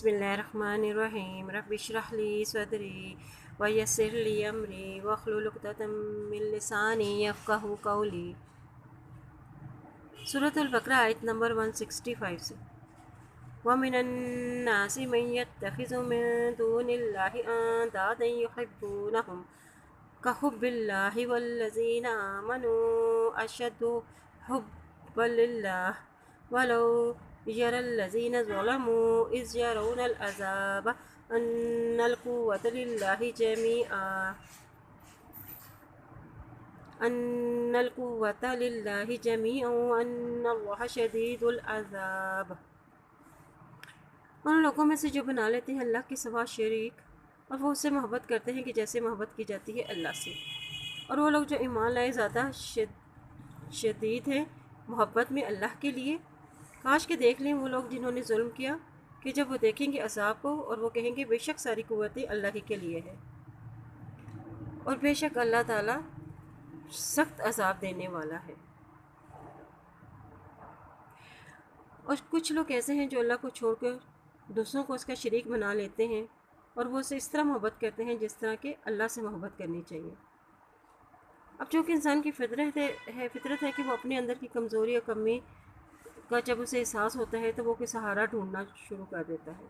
بسم اللہ الرحمن الرحیم رب اشرح لی صدری ویسر لی امری واحلل عقدۃ من لسانی یفقہوا قولی۔ سورۃ البقرہ آیت نمبر 165 سے وَمِنَ النَّاسِ مَن يَتَّخِذُ مِن دُونِ اللَّهِ أَندَادًا يُحِبُّونَهُمْ كَحُبِّ اللَّهِ وَالَّذِينَ آمَنُوا أَشَدُّ حُبًّا لِلَّهِ وَلَوْ يَرَى الَّذِينَ ظَلَمُوا إِذْ يَرَوْنَ الْعَذَابَ أَنَّ الْقُوَّةَ لِلَّهِ جَمِيعًا وَأَنَّ اللَّهَ شَدِيدُ الْعَذَابِ۔ ان لوگوں میں سے جو بنا لیتے ہیں اللہ کے سوا شریک اور وہ اس سے محبت کرتے ہیں کہ جیسے محبت کی جاتی ہے اللہ سے، اور وہ لوگ جو ایمان لائے زیادہ شدید ہیں محبت میں اللہ کے لیے، کاش کہ دیکھ لیں وہ لوگ جنہوں نے ظلم کیا کہ جب وہ دیکھیں گے عذاب کو اور وہ کہیں گے بے شک ساری قوتیں اللہ ہی کے لیے ہے، اور بے شک اللہ تعالیٰ سخت عذاب دینے والا ہے۔ اور کچھ لوگ ایسے ہیں جو اللہ کو چھوڑ کر دوسروں کو اس کا شریک بنا لیتے ہیں اور وہ اسے اس طرح محبت کرتے ہیں جس طرح کہ اللہ سے محبت کرنی چاہیے۔ اب چونکہ انسان کی فطرت ہے کہ وہ اپنے اندر کی کمزوری اور کمی کا جب اسے احساس ہوتا ہے تو وہ کوئی سہارا ڈھونڈنا شروع کر دیتا ہے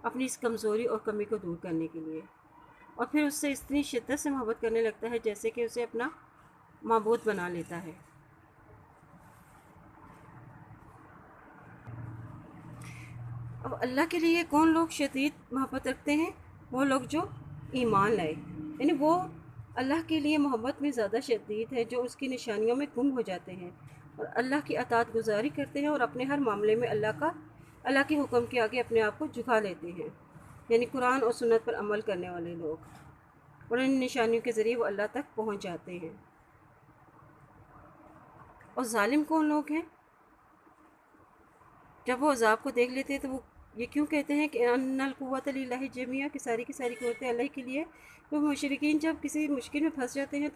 اپنی اس کمزوری اور کمی کو دور کرنے کے لیے، اور پھر اس سے اتنی شدت سے محبت کرنے لگتا ہے جیسے کہ اسے اپنا معبود بنا لیتا ہے۔ اب اللہ کے لیے کون لوگ شدید محبت رکھتے ہیں؟ وہ لوگ جو ایمان لائے، یعنی وہ اللہ کے لیے محبت میں زیادہ شدید ہے، جو اس کی نشانیوں میں گم ہو جاتے ہیں اور اللہ کی اطاعت گزاری کرتے ہیں اور اپنے ہر معاملے میں اللہ کے حکم کے آگے اپنے آپ کو جھکا لیتے ہیں، یعنی قرآن اور سنت پر عمل کرنے والے لوگ، اور ان نشانیوں کے ذریعے وہ اللہ تک پہنچ جاتے ہیں۔ اور ظالم کون لوگ ہیں؟ جب وہ عذاب کو دیکھ لیتے ہیں تو وہ یہ کیوں کہتے ہیں کہ ان القوۃ للہ جمیعا، کہ ساری کی ساری قوتیں اللہ کے لیے؟ وہ مشرکین جب کسی مشکل میں پھنس جاتے ہیں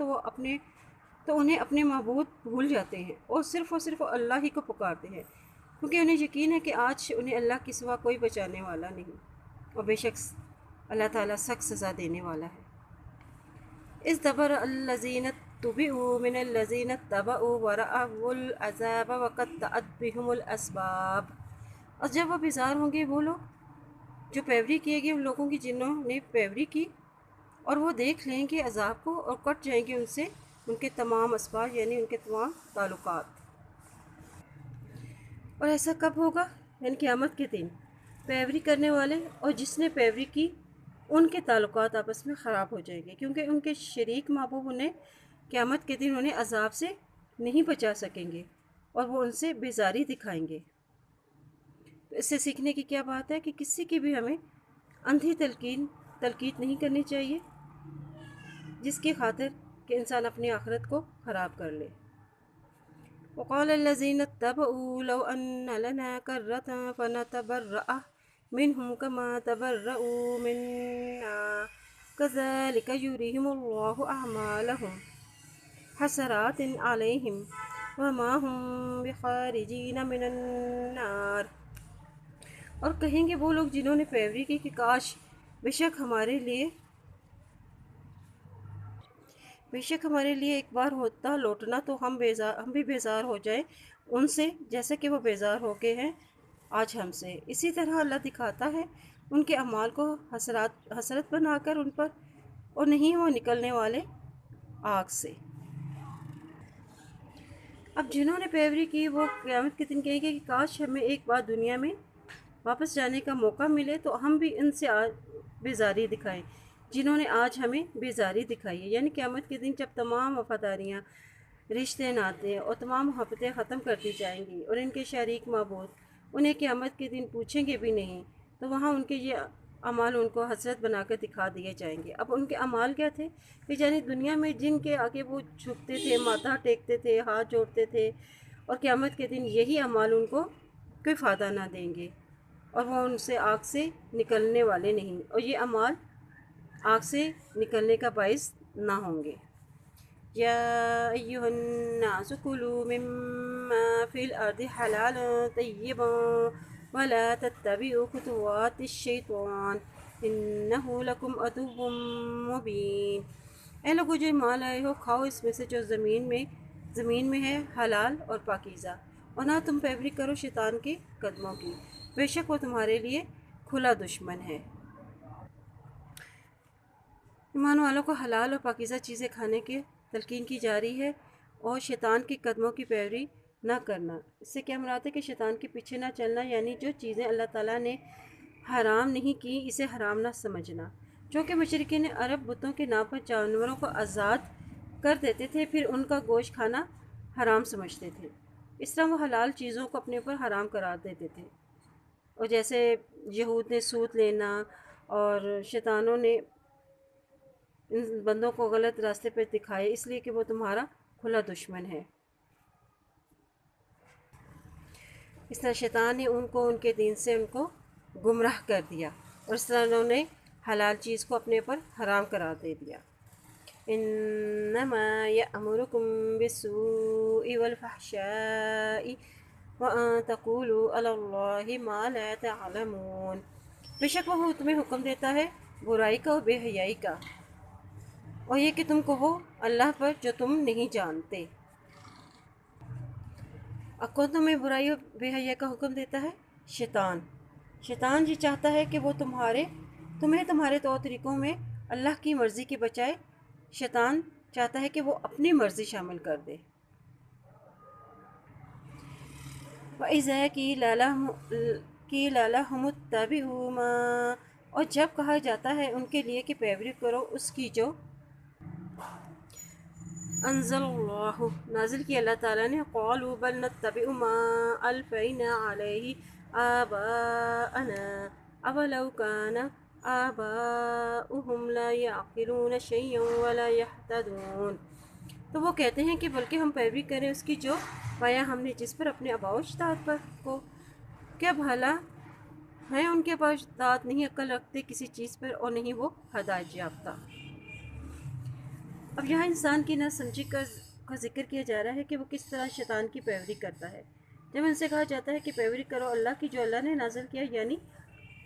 تو انہیں اپنے معبود بھول جاتے ہیں اور صرف اللہ ہی کو پکارتے ہیں، کیونکہ انہیں یقین ہے کہ آج انہیں اللہ کے سوا کوئی بچانے والا نہیں، اور بے شک اللہ تعالیٰ سخت سزا دینے والا ہے۔ اذ تبرأ الذین اتبعوا من الذین اتبعوا ورأوا العذاب وقطعت بهم الاسباب۔ اور جب وہ بیزار ہوں گے وہ لوگ جو پیروی کیے گئے ان لوگوں کی جنہوں نے پیروی کی، اور وہ دیکھ لیں گے عذاب کو اور کٹ جائیں گے ان سے ان کے تمام اسباب، یعنی ان کے تمام تعلقات۔ اور ایسا کب ہوگا؟ یعنی قیامت کے دن پیروی کرنے والے اور جس نے پیروی کی ان کے تعلقات آپس میں خراب ہو جائیں گے، کیونکہ ان کے شریک محبوب انہیں قیامت کے دن انہیں عذاب سے نہیں بچا سکیں گے اور وہ ان سے بیزاری دکھائیں گے۔ تو اس سے سیکھنے کی کیا بات ہے کہ کسی کی بھی ہمیں اندھی تلقین نہیں کرنی چاہیے جس کی خاطر کہ انسان اپنی آخرت کو خراب کر لے۔ وقال الذين اتبعوا لو ان لنا كرة فنتبرأ منهم كما تبرؤوا منا كذلك يريهم الله أعمالهم حسرات عليهم وما هم بخارجين من النار۔ اور کہیں گے وہ لوگ جنہوں نے پیروی کی کہ کاش بے شک ہمارے لیے ایک بار ہوتا لوٹنا تو ہم بھی بیزار ہو جائیں ان سے جیسے کہ وہ بیزار ہو گئے ہیں آج ہم سے۔ اسی طرح اللہ دکھاتا ہے ان کے اعمال کو حسرت بنا کر ان پر، اور نہیں وہ نکلنے والے آگ سے۔ اب جنہوں نے پیروی کی وہ قیامت کے دن کہیں گے کہ کاش ہمیں ایک بار دنیا میں واپس جانے کا موقع ملے تو ہم بھی ان سے بیزاری دکھائیں جنہوں نے آج ہمیں بیزاری دکھائی ہے، یعنی قیامت کے دن جب تمام وفاداریاں، رشتے ناطے اور تمام محبتیں ختم کر دی جائیں گی اور ان کے شریک معبود انہیں قیامت کے دن پوچھیں گے بھی نہیں، تو وہاں ان کے یہ اعمال ان کو حسرت بنا کر دکھا دیے جائیں گے۔ اب ان کے اعمال کیا تھے کہ یعنی دنیا میں جن کے آگے وہ جھکتے تھے، ماتھا ٹیکتے تھے، ہاتھ جوڑتے تھے، اور قیامت کے دن یہی اعمال ان کو کوئی فائدہ نہ دیں گے اور وہ ان سے آگ سے نکلنے والے نہیں، اور یہ اعمال آگ سے نکلنے کا باعث نہ ہوں گے۔ یا ایھا الناس کلوا مما فی الارض حلالا طیبا ولا تتبعوا خطوات الشیطان انہ لکم عدو مبین۔ اے لوگو جو ایمان لائے ہو، کھاؤ اس میں سے جو زمین میں ہے حلال اور پاکیزہ، اور نہ تم پیروی کرو شیطان کے قدموں کی، بے شک وہ تمہارے لیے کھلا دشمن ہے۔ ایمان والوں کو حلال اور پاکیزہ چیزیں کھانے کی تلقین کی جا رہی ہے، اور شیطان کے قدموں کی پیروی نہ کرنا۔ اس سے کیا مراد ہے کہ شیطان کے پیچھے نہ چلنا، یعنی جو چیزیں اللہ تعالیٰ نے حرام نہیں کی اسے حرام نہ سمجھنا۔ چونکہ مشرکین عرب بتوں کے نام پر جانوروں کو آزاد کر دیتے تھے، پھر ان کا گوشت کھانا حرام سمجھتے تھے، اس طرح وہ حلال چیزوں کو اپنے اوپر حرام قرار دیتے تھے۔ اور جیسے یہود نے سود لینا، اور شیطانوں نے ان بندوں کو غلط راستے پر دکھائے، اس لیے کہ وہ تمہارا کھلا دشمن ہے۔ اس طرح شیطان نے ان کو ان کے دین سے ان کو گمراہ کر دیا، اور اس طرح انہوں نے حلال چیز کو اپنے پر حرام قرار دے دیا۔ انما یأمرکم بالسوء والفحشاء وان تقولوا علی اللہ ما لا تعلمون۔ بے شک وہ تمہیں حکم دیتا ہے برائی کا اور بے حیائی کا، اور یہ کہ تم کہو اللہ پر جو تم نہیں جانتے۔ اب کون تمہیں برائی اور بے حیائی کا حکم دیتا ہے؟ شیطان یہ چاہتا ہے کہ وہ تمہیں تمہارے طور طریقوں میں اللہ کی مرضی کے بجائے شیطان چاہتا ہے کہ وہ اپنی مرضی شامل کر دے۔ وَإِذَا قِيلَ لَهُمُ اتَّبِعُوا مَا، اور جب کہا جاتا ہے ان کے لیے کہ پیروی کرو اس کی جو انزل اللہ نازل کی اللہ تعالیٰ نے، قالوا بل نتبع ما الفینا علیہ آباءنا اولو کان آباؤہم لا یعقلون شیئا ولا یہتدون۔ تو وہ کہتے ہیں کہ بلکہ ہم پیروی کریں اس کی جو پایا ہم نے جس پر اپنے آباء و اجداد پر کو، کیا بھلا ہیں ان کے آباء و اجداد نہیں عقل رکھتے کسی چیز پر، اور نہیں وہ ہدایت یافتہ۔ اب یہاں انسان کی نہ سمجھی کا ذکر کیا جا رہا ہے کہ وہ کس طرح شیطان کی پیروی کرتا ہے۔ جب ان سے کہا جاتا ہے کہ پیروی کرو اللہ کی جو اللہ نے نازل کیا، یعنی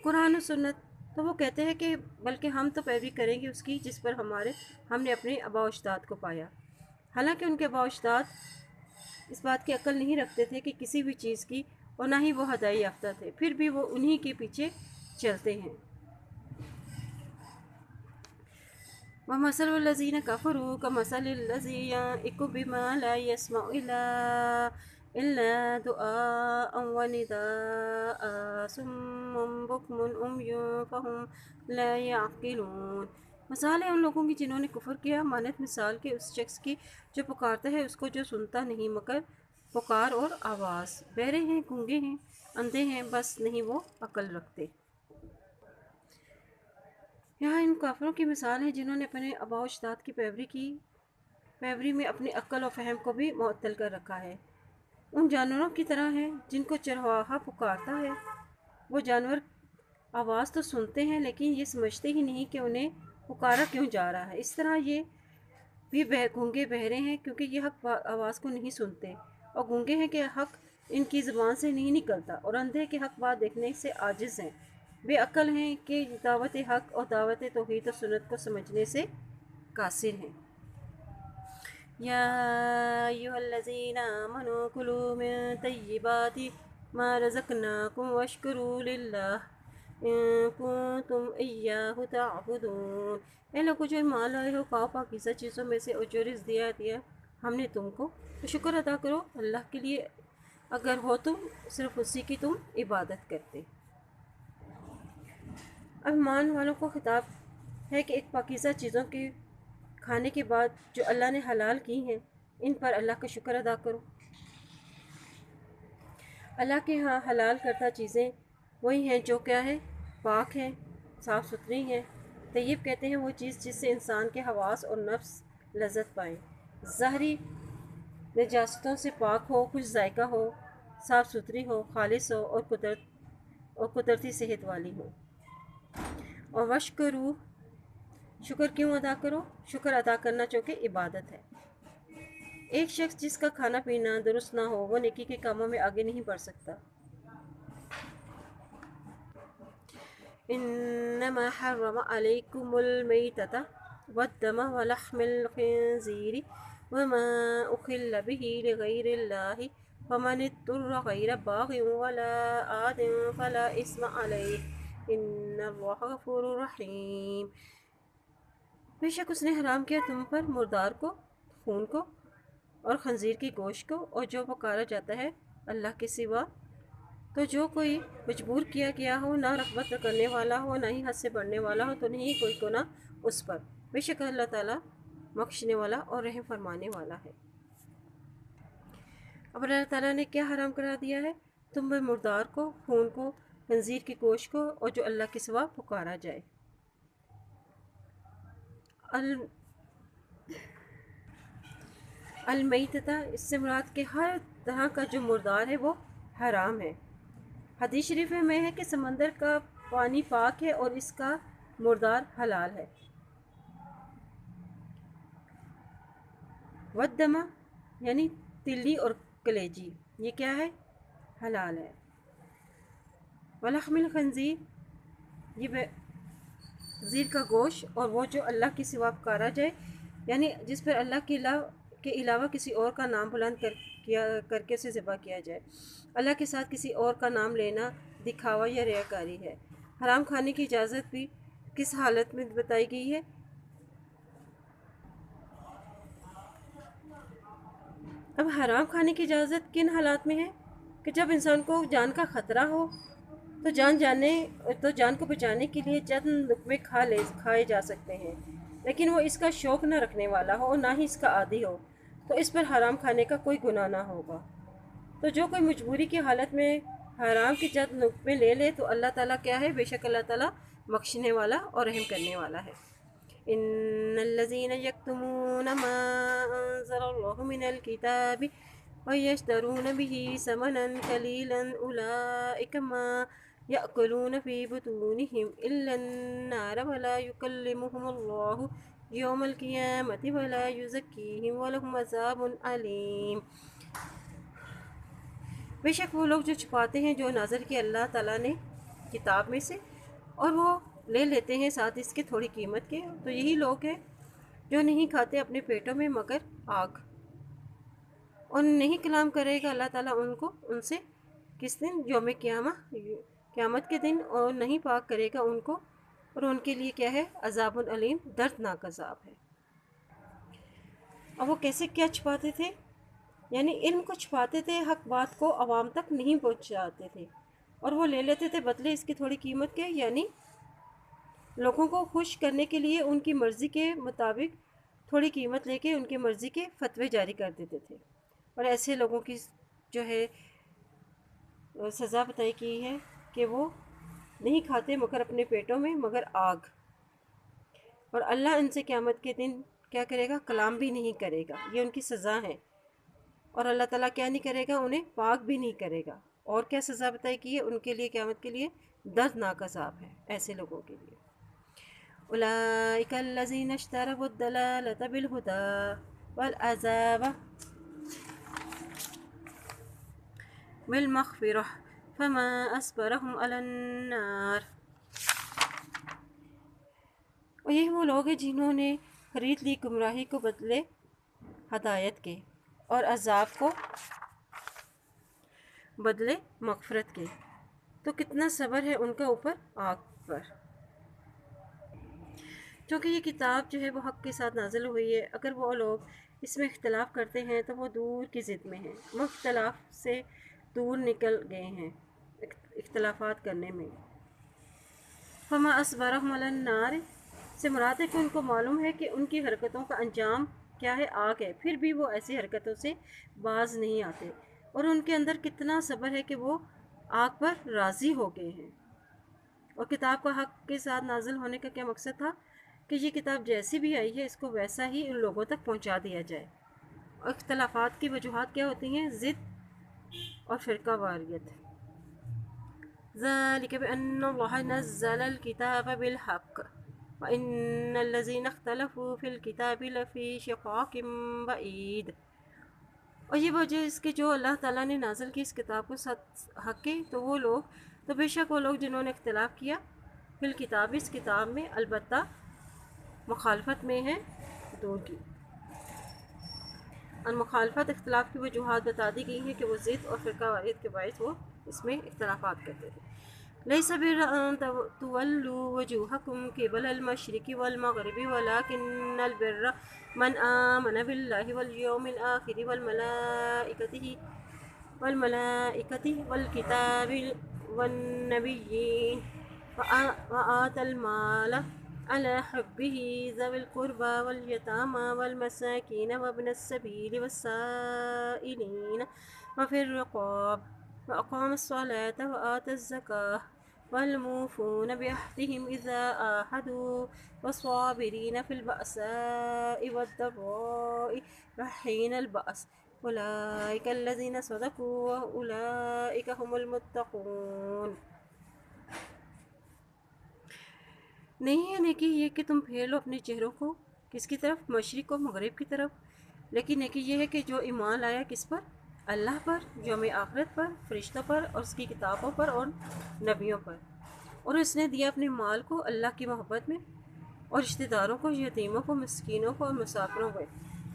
قرآن و سنت، تو وہ کہتے ہیں کہ بلکہ ہم تو پیروی کریں گے اس کی جس پر ہم نے اپنے آباء و اجداد کو پایا، حالانکہ ان کے آباء و اجداد اس بات کی عقل نہیں رکھتے تھے کہ کسی بھی چیز کی، اور نہ ہی وہ ہدایت یافتہ تھے، پھر بھی وہ انہی کے پیچھے چلتے ہیں۔ وَمَثَلُ الَّذِينَ كَفَرُوا كَمَثَلِ الَّذِي يَنعِقُ بِمَا لَا يَسْمَعُ إِلَّا دُعَاءً وَنِدَاءً صُمٌّ بُكْمٌ عُمْيٌ فَهُمْ لَا يَعْقِلُونَ۔ مثال ہے ان لوگوں کی جنہوں نے کفر کیا، مانند مثال کے اس شخص کی جو پکارتا ہے اس کو جو سنتا نہیں، مگر پکار اور آواز، بہرے ہیں، گونگے ہیں، اندھے ہیں، بس نہیں وہ عقل رکھتے۔ یہاں ان کافروں کی مثال ہے جنہوں نے اپنے آباء و اجداد کی پیروی میں اپنی عقل و فہم کو بھی معطل کر رکھا ہے۔ ان جانوروں کی طرح ہیں جن کو چرواہا پکارتا ہے، وہ جانور آواز تو سنتے ہیں لیکن یہ سمجھتے ہی نہیں کہ انہیں پکارا کیوں جا رہا ہے۔ اس طرح یہ بھی گونگے بہرے ہیں کیونکہ یہ حق آواز کو نہیں سنتے، اور گونگے ہیں کہ حق ان کی زبان سے نہیں نکلتا، اور اندھے کہ حق بات دیکھنے سے عاجز ہیں، بے عقل ہیں کہ دعوت حق اور دعوت توحید و سنت کو سمجھنے سے قاصر ہیں۔ یا ایھا الذین آمنوا کلوا من طیبات ما رزقناکم واشکروا للہ ان کنتم ایاہ تعبدون۔ اے لوگوں جو ایمان لائے ہو، کھاؤ پاکیزہ چیزوں میں سے اور جو رزق دیا ہم نے تم کو، تو شکر ادا کرو اللہ کے لیے اگر ہو تم صرف اسی کی تم عبادت کرتے۔ اب ایمان والوں کو خطاب ہے کہ ایک پاکیزہ چیزوں کے کھانے کے بعد جو اللہ نے حلال کی ہیں ان پر اللہ کا شکر ادا کرو۔ اللہ کے ہاں حلال کردہ چیزیں وہی ہیں جو کیا ہے، پاک ہیں، صاف ستھری ہیں۔ طیب کہتے ہیں وہ چیز جس سے انسان کے حواس اور نفس لذت پائیں، ظاہری نجاستوں سے پاک ہو، خوش ذائقہ ہو، صاف ستھری ہو، خالص ہو، اور قدرتی صحت والی ہو۔ اور وشکرو، شکر کیوں ادا کرو؟ شکر ادا کرنا چونکہ عبادت ہے۔ ایک شخص جس کا کھانا پینا درست نہ ہو وہ نیکی کے کاموں میں آگے نہیں بڑھ سکتا۔ انما حرم علیکم المیتۃ والدم ولحم الخنزیر وما اخل به لغیر اللہ فمن اضطر غیر باغ ولا عاد فلا اثم علیہ ان اللہ غفور رحیم۔ بے شک اس نے حرام کیا تم پر مردار کو، خون کو، اور خنزیر کی گوشت کو، اور جو پکارا جاتا ہے اللہ کے سوا۔ تو جو کوئی مجبور کیا گیا ہو، نہ رغبت کرنے والا ہو، نہ ہی حد سے بڑھنے والا ہو، تو نہیں کوئی گناہ اس پر۔ بے شک اللہ تعالیٰ بخشنے والا اور رحم فرمانے والا ہے۔ اب اللہ تعالیٰ نے کیا حرام کرا دیا ہے؟ تم پر مردار کو، خون کو، خنزیر کی گوشت کو، اور جو اللہ کے سوا پکارا جائے۔ المیتۃ، اس سے مراد کہ ہر طرح کا جو مردار ہے وہ حرام ہے۔ حدیث شریف میں ہے کہ سمندر کا پانی پاک ہے اور اس کا مردار حلال ہے۔ والدم یعنی تلی اور کلیجی، یہ کیا ہے؟ حلال ہے۔ ولحم الخنزیر، یہ خنزیر کا گوشت، اور وہ جو اللہ کے سوا پکارا جائے، یعنی جس پر اللہ کے علاوہ کسی اور کا نام بلند کر کے اسے ذبح کیا جائے۔ اللہ کے ساتھ کسی اور کا نام لینا دکھاوا یا ریاکاری ہے۔ حرام کھانے کی اجازت بھی کس حالت میں بتائی گئی ہے؟ اب حرام کھانے کی اجازت کن حالات میں ہے؟ کہ جب انسان کو جان کا خطرہ ہو تو جان کو بچانے کے لیے چند لقمے کھائے جا سکتے ہیں، لیکن وہ اس کا شوق نہ رکھنے والا ہو اور نہ ہی اس کا عادی ہو، تو اس پر حرام کھانے کا کوئی گناہ نہ ہوگا۔ تو جو کوئی مجبوری کی حالت میں حرام کے چند لقمے لے لے تو اللہ تعالیٰ کیا ہے؟ بے شک اللہ تعالیٰ بخشنے والا اور رحم کرنے والا ہے۔ ان الذين يكتمون ما انزل الله من الكتاب ويشترون به ثمنا قليلا اولئك ما يأكلون في بطونهم الا النار ولا يكلمهم الله يوم القيامة ولا يزكيهم ولهم عذاب أليم۔ بے شک وہ لوگ جو چھپاتے ہیں جو نازل کیا اللہ تعالیٰ نے کتاب میں سے، اور وہ لے لیتے ہیں ساتھ اس کے تھوڑی قیمت کے، تو یہی لوگ ہیں جو نہیں کھاتے اپنے پیٹوں میں مگر آگ، اور نہیں کلام کرے گا اللہ تعالیٰ ان سے کس دن؟ یوم قیامت کے دن، اور نہیں پاک کرے گا ان کو، اور ان کے لیے کیا ہے؟ عذاب العلیم، دردناک عذاب ہے۔ اور وہ کیسے کیا چھپاتے تھے؟ یعنی علم کو چھپاتے تھے، حق بات کو عوام تک نہیں پہنچاتے تھے، اور وہ لے لیتے تھے بدلے اس کی تھوڑی قیمت کے، یعنی لوگوں کو خوش کرنے کے لیے ان کی مرضی کے مطابق تھوڑی قیمت لے کے ان کی مرضی کے فتوے جاری کر دیتے تھے۔ اور ایسے لوگوں کی جو ہے سزا بتائی گئی ہے کہ وہ نہیں کھاتے مگر اپنے پیٹوں میں مگر آگ، اور اللہ ان سے قیامت کے دن کیا کرے گا؟ کلام بھی نہیں کرے گا، یہ ان کی سزا ہے۔ اور اللہ تعالیٰ کیا نہیں کرے گا؟ انہیں پاک بھی نہیں کرے گا۔ اور کیا سزا بتائی گئی ہے ان کے لیے قیامت کے لیے؟ دردناک عذاب ہے ایسے لوگوں کے لیے۔ اولئک الذین اشتروا الضلالۃ بالہدی والعذاب بالمغفرہ فما اصبرهم علی النار۔ اور یہ وہ لوگ ہیں جنہوں نے خرید لی گمراہی کو بدلے ہدایت کے، اور عذاب کو بدلے مغفرت کے، تو کتنا صبر ہے ان کا اوپر آگ پر۔ چونکہ یہ کتاب جو ہے وہ حق کے ساتھ نازل ہوئی ہے، اگر وہ لوگ اس میں اختلاف کرتے ہیں تو وہ دور کی ضد میں ہیں، وہ اختلاف سے دور نکل گئے ہیں اختلافات کرنے میں۔ فما اصبرهم علی النار سے مراد ہے کہ ان کو معلوم ہے کہ ان کی حرکتوں کا انجام کیا ہے؟ آگ ہے، پھر بھی وہ ایسی حرکتوں سے باز نہیں آتے، اور ان کے اندر کتنا صبر ہے کہ وہ آگ پر راضی ہو گئے ہیں۔ اور کتاب کا حق کے ساتھ نازل ہونے کا کیا مقصد تھا؟ کہ یہ کتاب جیسی بھی آئی ہے اس کو ویسا ہی ان لوگوں تک پہنچا دیا جائے۔ اور اختلافات کی وجوہات کیا ہوتی ہیں؟ ضد اور فرقہ واریت۔ ذَلِكَ بِأَنَّ اللَّهَ نَزَّلَ الْكِتَابَ بِالْحَقِّ وَإِنَّ الَّذِينَ اخْتَلَفُوا فِي الْكِتَابِ لَفِي شِقَاقٍ بَعِيدٍ۔ اور یہ وجہ اس کے جو اللہ تعالیٰ نے نازل کی اس کتاب کو ساتھ حق کے، تو بے شک وہ لوگ جنہوں نے اختلاف کیا فی الکتاب، اس کتاب میں، البتہ مخالفت میں ہے دور کی۔ اور مخالفت اختلاف کی وجوہات بتا دی گئی ہیں کہ وہ ضد اور فرقہ واریت کے باعث وہ اس میں اختلافات کرتے تھے۔ لیس البر ان تولوا وجوہکم قبل المشرق والمغرب ولکن البر من آمن باللہ والیوم الآخر والملائکۃ والکتاب والنبیین وآتى المال على حبه ذوي القربى واليتامى والمساكين وابن السبيل والسائلين وفي الرقاب وأقام الصلاة وآتى الزكاة والموفون بعهدهم إذا عاهدوا والصابرين في البأساء والضراء وحين البأس أولئك الذين صدقوا وأولئك هم المتقون۔ نہیں ہے نیکی یہ کہ تم پھیر لو اپنے چہروں کو کس کی طرف؟ مشرق و مغرب کی طرف، لیکن نیکی یہ ہے کہ جو ایمان لایا کس پر؟ اللہ پر، یوم آخرت پر، فرشتوں پر اور اس کی کتابوں پر اور نبیوں پر، اور اس نے دیا اپنے مال کو اللہ کی محبت میں، اور رشتہ داروں کو، یتیموں کو، مسکینوں کو اور مسافروں کو،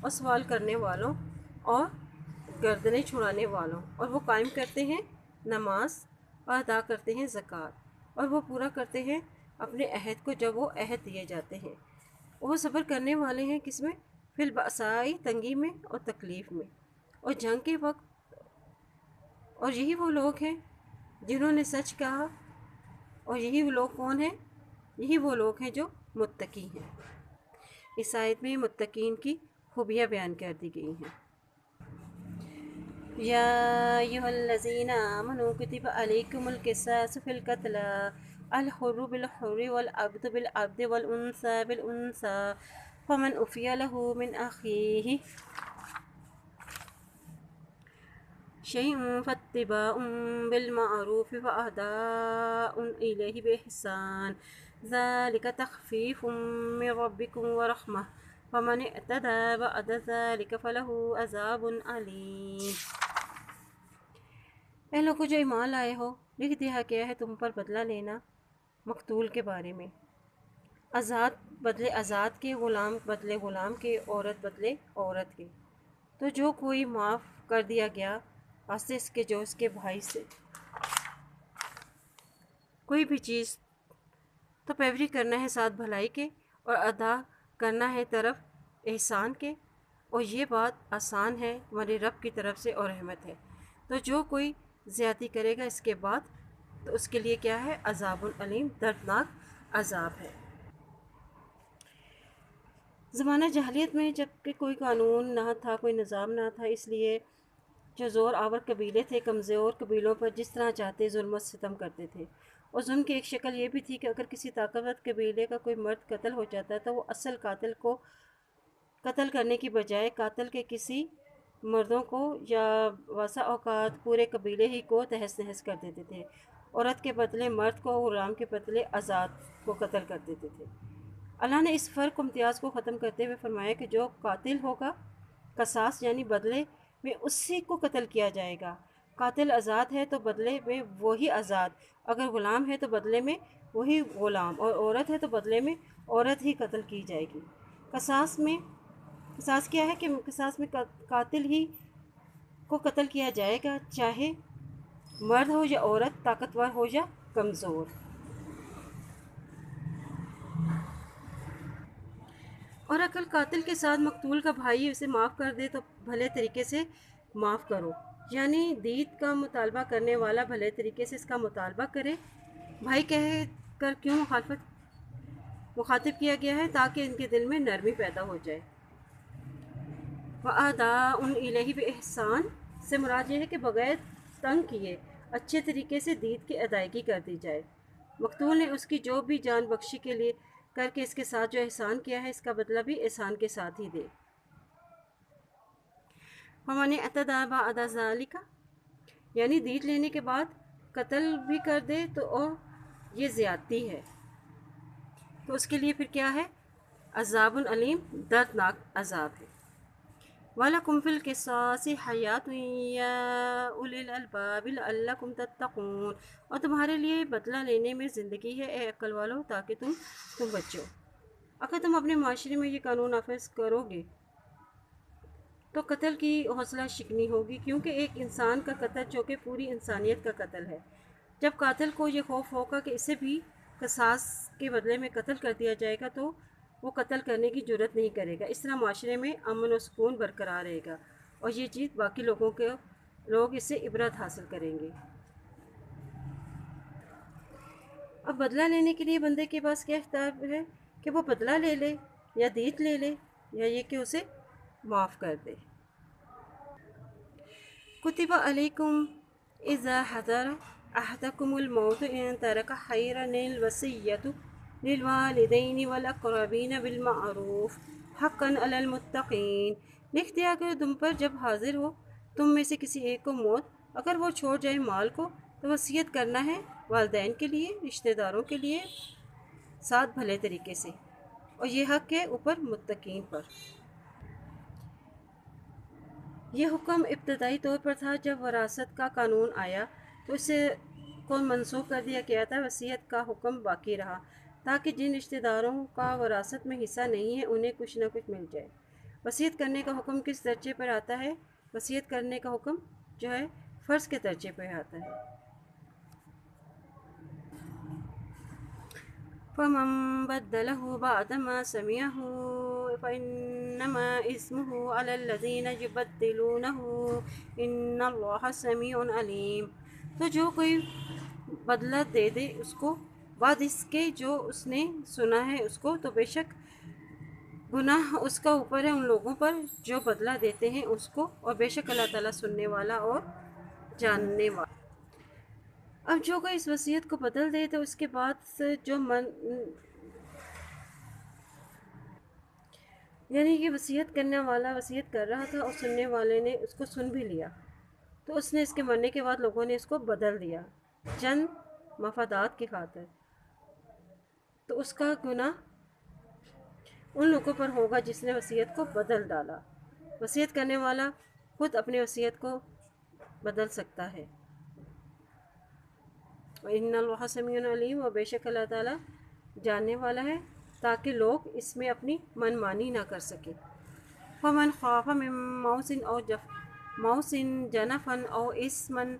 اور سوال کرنے والوں اور گردنیں چھڑانے والوں، اور وہ قائم کرتے ہیں نماز اور ادا کرتے ہیں زکوٰۃ، اور وہ پورا کرتے ہیں اپنے عہد کو جب وہ عہد دیے جاتے ہیں، وہ صبر کرنے والے ہیں کس میں؟ فی البأساء، تنگی میں اور تکلیف میں اور جنگ کے وقت، اور یہی وہ لوگ ہیں جنہوں نے سچ کہا، اور یہی وہ لوگ کون ہیں؟ یہی وہ لوگ ہیں جو متقی ہیں۔ اس آیت میں متقین کی خوبیاں بیان کر دی گئی ہیں۔ یا ایھا الذین آمنوا کتب علیکم القصاص فی القتلی الحر بالحر والعبد بالعبد والانثى بالانثى فمن عفی له من اخیہ شیء فاتباع بالمعروف واداء الیہ بإحسان ذلک تخفیف من ربکم ورحمۃ فمن اعتدی بعد ذلک فلہ عذاب علیم۔ اے لوگوں جو ایمان لائے ہو، لکھ دیا گیا ہے تم پر بدلہ لینا مقتول کے بارے میں، آزاد بدلے آزاد کے، غلام بدلے غلام کے، عورت بدلے عورت کے، تو جو کوئی معاف کر دیا گیا واسطے اس کے جو اس کے بھائی سے کوئی بھی چیز، تو پیروی کرنا ہے ساتھ بھلائی کے اور ادا کرنا ہے طرف احسان کے، اور یہ بات آسان ہے تمہارے رب کی طرف سے اور رحمت ہے۔ تو جو کوئی زیادتی کرے گا اس کے بعد تو اس کے لیے کیا ہے؟ عذاب علیم، دردناک عذاب ہے۔ زمانہ جاہلیت میں جب کہ کوئی قانون نہ تھا، کوئی نظام نہ تھا، اس لیے جو زور آور قبیلے تھے کمزور قبیلوں پر جس طرح چاہتے ظلم و ستم کرتے تھے، اور ظلم کی ایک شکل یہ بھی تھی کہ اگر کسی طاقتور قبیلے کا کوئی مرد قتل ہو جاتا تو وہ اصل قاتل کو قتل کرنے کی بجائے قاتل کے کسی مردوں کو یا واسع اوقات پورے قبیلے ہی کو تہس نہس کر دیتے تھے، عورت کے بدلے مرد کو، غلام کے بدلے آزاد کو قتل کر دیتے تھے۔ اللہ نے اس فرق و امتیاز کو ختم کرتے ہوئے فرمایا کہ جو قاتل ہوگا قصاص یعنی بدلے میں اسی کو قتل کیا جائے گا، قاتل آزاد ہے تو بدلے میں وہی آزاد، اگر غلام ہے تو بدلے میں وہی غلام، اور عورت ہے تو بدلے میں عورت ہی قتل کی جائے گی۔ قصاص کیا ہے کہ قصاص میں قاتل ہی کو قتل کیا جائے گا، چاہے مرد ہو یا عورت، طاقتور ہو یا کمزور۔ اور اگر قاتل کے ساتھ مقتول کا بھائی اسے معاف کر دے تو بھلے طریقے سے معاف کرو، یعنی دید کا مطالبہ کرنے والا بھلے طریقے سے اس کا مطالبہ کرے۔ بھائی کہہ کر کیوں مخاطب کیا گیا ہے؟ تاکہ ان کے دل میں نرمی پیدا ہو جائے۔ وَأَدَاءٌ إِلَيْهِ بِإِحْسَانٍ سے مراد یہ ہے کہ بغیر تنگ کیے اچھے طریقے سے دید کی ادائیگی کر دی جائے۔ مقتول نے اس کی جو بھی جان بخشی کے لیے کر کے اس کے ساتھ جو احسان کیا ہے اس کا بدلہ بھی احسان کے ساتھ ہی دے۔ وَمَنِ اعْتَدَىٰ بَعْدَ ذَلِكَ یعنی دید لینے کے بعد قتل بھی کر دے تو اور یہ زیادتی ہے، تو اس کے لیے پھر کیا ہے؟ عذاب علیم، دردناک عذاب ہے۔ وَلَكُمْ فِي الْقِصَاصِ حَيَاةٌ يَا أُولِي الْأَلْبَابِ لَعَلَّكُمْ تَتَّقُونَ، اور تمہارے لیے بدلہ لینے میں زندگی ہے اے عقل والو، تاکہ تم بچو۔ اگر تم اپنے معاشرے میں یہ قانون نافذ کرو گے تو قتل کی حوصلہ شکنی ہوگی، کیونکہ ایک انسان کا قتل جو کہ پوری انسانیت کا قتل ہے۔ جب قاتل کو یہ خوف ہوگا کہ اسے بھی قصاص کے بدلے میں قتل کر دیا جائے گا تو وہ قتل کرنے کی جرات نہیں کرے گا۔ اس طرح معاشرے میں امن و سکون برقرار رہے گا، اور یہ چیز باقی لوگ اس سے عبرت حاصل کریں گے۔ اب بدلہ لینے کے لیے بندے کے پاس کیا اختیار ہے کہ وہ بدلہ لے لے، یا دیت لے لے، یا یہ کہ اسے معاف کر دے۔ کتب علیکم اذا حضر احدکم الموت ان ترک خیرا الوصیۃ للوالدین والاقربین بالمعروف حقا علی المتقین، لکھ دیا کہ تم پر جب حاضر ہو تم میں سے کسی ایک کو موت، اگر وہ چھوڑ جائے مال کو تو وصیت کرنا ہے والدین کے لیے، رشتہ داروں کے لیے، ساتھ بھلے طریقے سے، اور یہ حق ہے اوپر متقین پر۔ یہ حکم ابتدائی طور پر تھا، جب وراثت کا قانون آیا تو اسے کو منسوخ کر دیا گیا تھا۔ وصیت کا حکم باقی رہا تاکہ جن رشتہ داروں کا وراثت میں حصہ نہیں ہے انہیں کچھ نہ کچھ مل جائے۔ وصیت کرنے کا حکم کس درجے پر آتا ہے؟ وصیت کرنے کا حکم جو ہے فرض کے درجے پر آتا ہے۔ فَمَن بَدَّلَهُ بَعْدَ مَا سَمِعَهُ فَإِنَّمَا إِثْمُهُ عَلَى الَّذِينَ يُبَدِّلُونَهُ إِنَّ اللَّهَ سَمِيعٌ عَلِيمٌ، تو جو کوئی بدلہ دے دے اس کو بعد اس کے جو اس نے سنا ہے اس کو، تو بے شک گناہ اس کا اوپر ہے ان لوگوں پر جو بدلہ دیتے ہیں اس کو، اور بے شک اللہ تعالیٰ سننے والا اور جاننے والا۔ اب جو کوئی اس وصیت کو بدل دے تو اس کے بعد یعنی کہ وصیت کرنے والا وصیت کر رہا تھا اور سننے والے نے اس کو سن بھی لیا، تو اس نے اس کے مرنے کے بعد لوگوں نے اس کو بدل دیا چند مفادات کی خاطر، تو اس کا گناہ ان لوگوں پر ہوگا جس نے وصیت کو بدل ڈالا۔ وصیت کرنے والا خود اپنی وصیت کو بدل سکتا ہے۔ وَإِنَّ اللَّهَ سَمِيعٌ عَلِيمٌ، اور بے شک اللہ تعالیٰ جاننے والا ہے، تاکہ لوگ اس میں اپنی من مانی نہ کر سکیں۔ فَمَنْ خَافَ مِن مُوصٍ جَنَفًا أَوْ إِثْمًا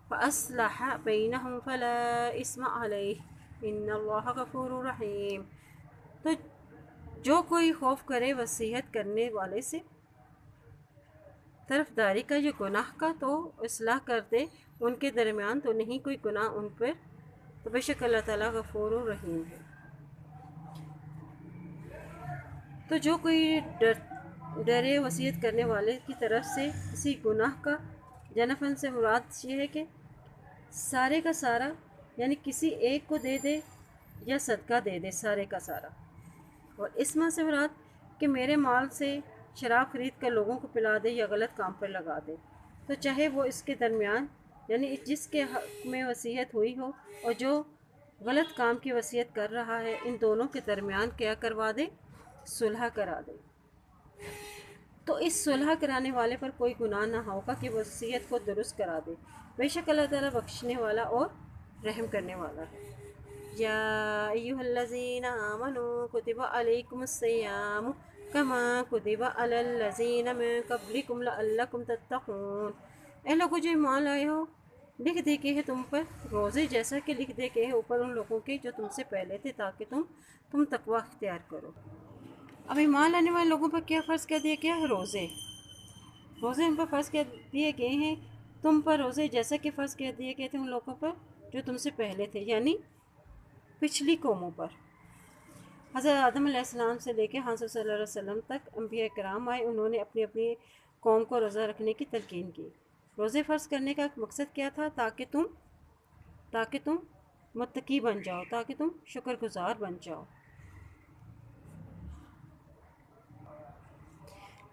فَأَصْلَحَ بَيْنَهُمْ فَلَا إِثْمَ عَلَيْهِ إِنَّ اللَّهَ غَفُورٌ رَحِيمٌ، تو جو کوئی خوف کرے وصیت کرنے والے سے طرفداری کا یا گناہ کا تو اصلاح کر دے ان کے درمیان، تو نہیں کوئی گناہ ان پر، تو بے شک اللہ تعالیٰ غفور و رحیم ہے۔ تو جو کوئی ڈرے وصیت کرنے والے کی طرف سے کسی گناہ کا، جنفن سے مراد یہ ہے کہ سارے کا سارا، یعنی کسی ایک کو دے دے یا صدقہ دے دے سارے کا سارا، اور اسما سے مراد کہ میرے مال سے شراب خرید کر لوگوں کو پلا دے یا غلط کام پر لگا دے، تو چاہے وہ اس کے درمیان یعنی جس کے حق میں وصیت ہوئی ہو اور جو غلط کام کی وصیت کر رہا ہے، ان دونوں کے درمیان کیا کروا دے؟ صلح کرا دے، تو اس صلح کرانے والے پر کوئی گناہ نہ ہوگا کہ وصیت کو درست کرا دے، بے شک اللہ تعالیٰ بخشنے والا اور رحم کرنے والا ہے۔ یا ایھا الذین آمنوا کتب علیکم الصیام کما کتب علی الذین من قبلکم لعلکم تتقون، اے لوگوں جو ایمان لائے ہو، لکھ دے کے ہے تم پر روزے جیسا کہ لکھ دے کے ہے اوپر ان لوگوں کے جو تم سے پہلے تھے، تاکہ تم تقوی اختیار کرو۔ اب ایمان لانے والے لوگوں پر کیا فرض کر دیا گیا ہے؟ روزے ان پر فرض کر دیے گئے ہیں، تم پر روزے جیسا کہ فرض کر دیے گئے تھے ان لوگوں پر جو تم سے پہلے تھے، یعنی پچھلی قوموں پر۔ حضرت آدم علیہ السلام سے لے کے حضرت صلی اللہ علیہ وسلم تک انبیاء کرام آئے، انہوں نے اپنی اپنی قوم کو روزہ رکھنے کی تلقین کی۔ روزے فرض کرنے کا مقصد کیا تھا؟ تاکہ تم متقی بن جاؤ، تاکہ تم شکر گزار بن جاؤ۔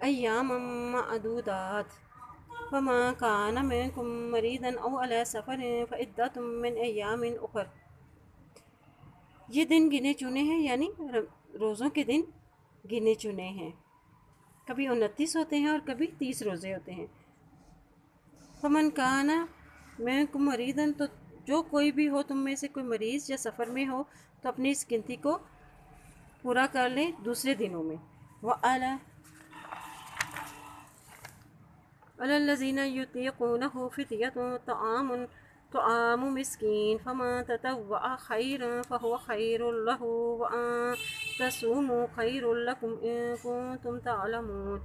ایاما معدودات، فمن کان منکم مریضا او علی سفر فعدۃ من ایام اخر، یہ دن گنے چنے ہیں، یعنی روزوں کے دن گنے چنے ہیں۔ کبھی 29 ہوتے ہیں اور کبھی 30 روزے ہوتے ہیں۔ فمن کانا منکم مریضا، تو جو کوئی بھی ہو تم میں سے کوئی مریض یا سفر میں ہو تو اپنی اس گنتی کو پورا کر لیں دوسرے دنوں میں۔ وَعَلَى الذین یطیقونہ فدیۃ طعام مسکین فمن تطوع خیرا فہو خیر لہ وان تصوموا خیر لکم ان کنتم تعلمون۔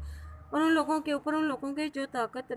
اور ان لوگوں کے اوپر جو طاقت